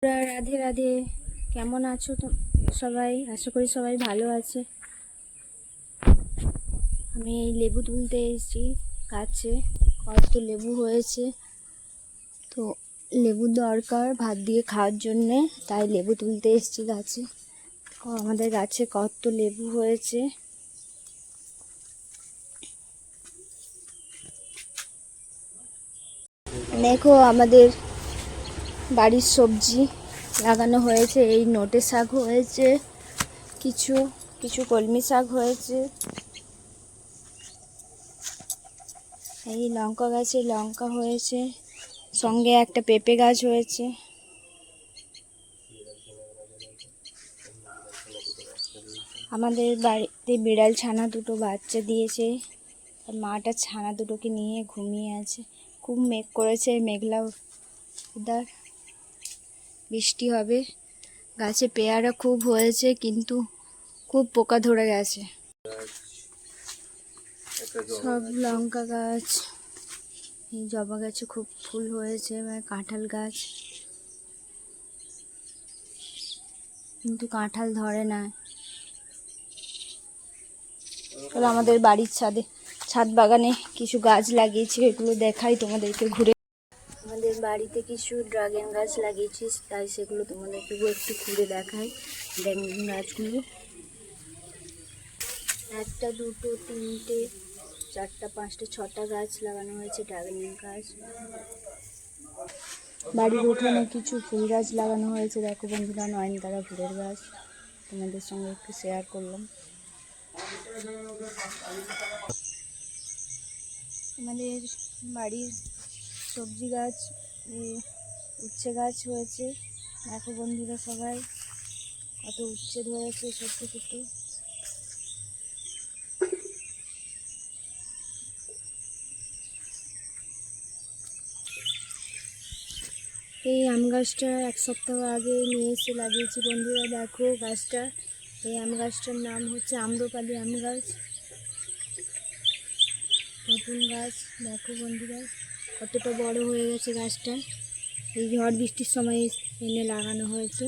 রাধে রাধে। কেমন আছো সবাই? আশা করি সবাই ভালো আছে। আমি এই লেবু তুলতে এসেছি গাছে। কত লেবু হয়েছে, তো লেবু দরকার ভাত দিয়ে খাওয়ার জন্যে, তাই লেবু তুলতে এসেছি গাছে। আমাদের গাছে কত লেবু হয়েছে। দেখো আমাদের বাড়ির সবজি লাগানো হয়েছে। এই নোটে শাক হয়েছে, কিছু কিছু কলমি শাক হয়েছে, এই লঙ্কা গাছে লঙ্কা হয়েছে, সঙ্গে একটা পেঁপে গাছ হয়েছে। আমাদের বাড়িতে বিড়াল ছানা দুটো বাচ্চা দিয়েছে, আর মাটা ছানা দুটোকে নিয়ে ঘুমিয়ে আছে। খুব মেঘ করেছে, মেঘলা ওয়েদার, বৃষ্টি হবে। গাছে পেয়ারা খুব হয়েছে, কিন্তু খুব পোকা ধরে গেছে। সব লঙ্কা গাছ, এই জবা গাছে খুব ফুল হয়েছে, কাঁঠাল গাছ, কিন্তু কাঁঠাল ধরে না। তাহলে আমাদের বাড়ির ছাদ বাগানে কিছু গাছ লাগিয়েছি, এগুলো দেখাই তোমাদেরকে ঘুরে। আমাদের বাড়িতে কিছু ড্রাগন গাছ লাগিয়েছি, তাই সেগুলো তোমাদেরকে একটু ঘুরে দেখাই। ড্রাগন গাছগুলো একটা দুটো তিনটে চারটা পাঁচটা ছটা গাছ লাগানো হয়েছে ড্রাগন গাছ। বাড়ির উঠোনে কিছু ফুল গাছ লাগানো হয়েছে। দেখো বন্ধুরা, নয়নতারা ফুলের গাছ তোমাদের সঙ্গে একটু শেয়ার করলাম। আমাদের বাড়ির সবজি গাছ, উচ্ছে গাছ হয়েছে। দেখো বন্ধুরা সবাই, কত উচ্ছে ধরেছে ছোট্ট ছোট্ট। এই আম গাছটা এক সপ্তাহ আগে নিয়ে এসে লাগিয়েছি বন্ধুরা। দেখো গাছটা, এই আম গাছটার নাম হচ্ছে আম্রপালি আম গাছ, নতুন গাছ। দেখো বন্ধুরা কতটা বড় হয়ে গেছে গাছটা। এই ঝড় বৃষ্টির সময় এনে লাগানো হয়েছে।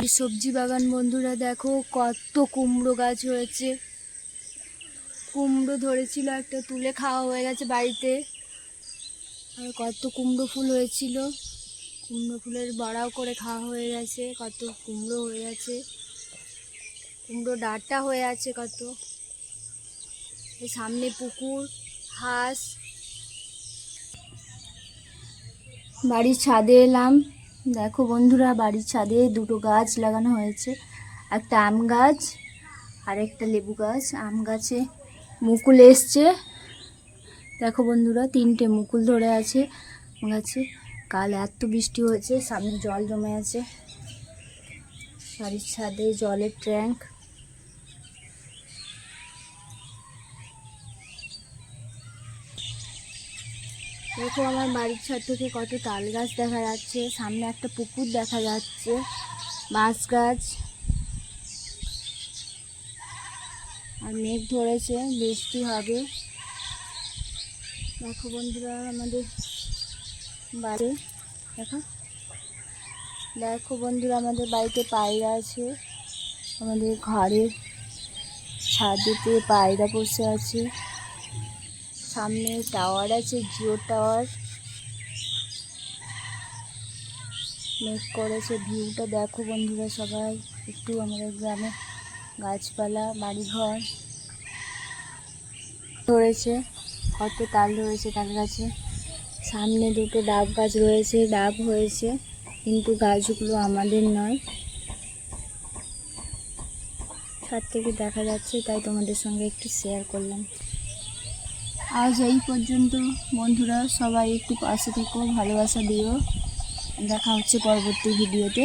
এই সবজি বাগান বন্ধুরা, দেখো কত কুমড়ো গাছ হয়েছে। কুমড়ো ধরেছিল, একটা তুলে খাওয়া হয়ে গেছে বাড়িতে। আর কত কুমড়ো ফুল হয়েছিল, কুমড়ো ফুলের বড়াও করে খাওয়া হয়ে গেছে। কত কুমড়ো হয়ে আছে, কুমড়ো ডাঁটা হয়ে আছে কত। এই সামনে পুকুর, হাঁস। বাড়ির ছাদে এলাম। দেখো বন্ধুরা, বাড়ির ছাদে দুটো গাছ লাগানো হয়েছে, একটা আম গাছ আর একটা লেবু গাছ। আম গাছে মুকুল এসছে, দেখো বন্ধুরা তিনটে মুকুল ধরে আছে গাছে। কাল এত বৃষ্টি হয়েছে, সামনে জল জমে আছে। বাড়ির ছাদে জলের ট্যাঙ্ক। দেখো আমার বাড়ির ছাদ থেকে কত তাল গাছ দেখা যাচ্ছে, সামনে একটা পুকুর দেখা যাচ্ছে, বাঁশ গাছ। আর মেঘ ধরেছে, বৃষ্টি হবে। দেখো বন্ধুরা আমাদের বাড়ি, দেখো দেখো বন্ধুরা আমাদের বাড়িতে পায়রা আছে। আমাদের ঘরের ছাদেতে পায়রা বসে আছে। সামনে টাওয়ার আছে, জিও টাওয়ার। মেঘ করেছে, ভিউটা দেখো বন্ধুরা সবাই একটু। আমাদের গ্রামে গাছপালা, বাড়িঘর ধরেছে, কত তাল ধরেছে তাল গাছে। সামনে দুটো ডাব গাছ রয়েছে, ডাব হয়েছে, কিন্তু গাছগুলো আমাদের নয়, ছাদ থেকে দেখা যাচ্ছে, তাই তোমাদের সঙ্গে একটু শেয়ার করলাম। আজ এই পর্যন্ত বন্ধুরা, সবাই একটু পাশে থেকো, ভালোবাসা দিও। দেখা হচ্ছে পরবর্তী ভিডিওতে।